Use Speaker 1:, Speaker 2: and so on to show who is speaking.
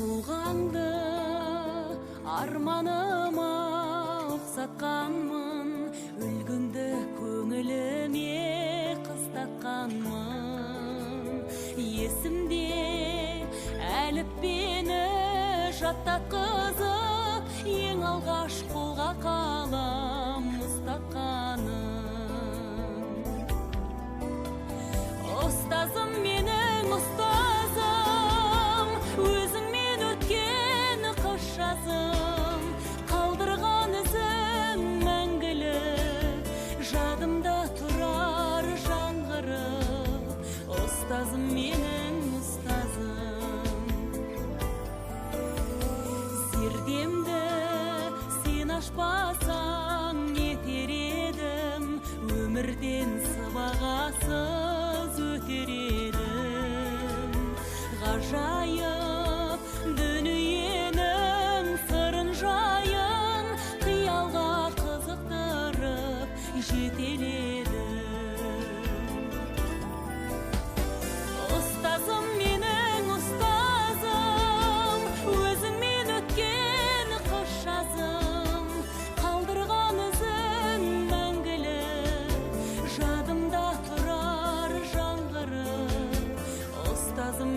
Speaker 1: Туғанды арманыма ұқсатқанмын, үлгіңді көңіліме қыстатқанмын. Есімде әліппені жаттатқызып, ең алғаш қолға қалам ұстатқаным. Ұстазым менің ұстазым, өзіңмен өткен қыс жазым, қалдырған ізім мәңгілік, жадымда тұрар жаңғырып. Ұстазым менің ұстазым. Зердемді сен ашпасаң етер едім, өмірден сыбағасыз өтер едім. Ғажайып дүниенің сырын жайын қиялға қызықтырып жетеледім. Ұстазым менің ұстазым, өзіңмен өткен қыс жазым, қалдырған ізің мәңгілік, жадымда тұрар жаңғырып. Ұстазым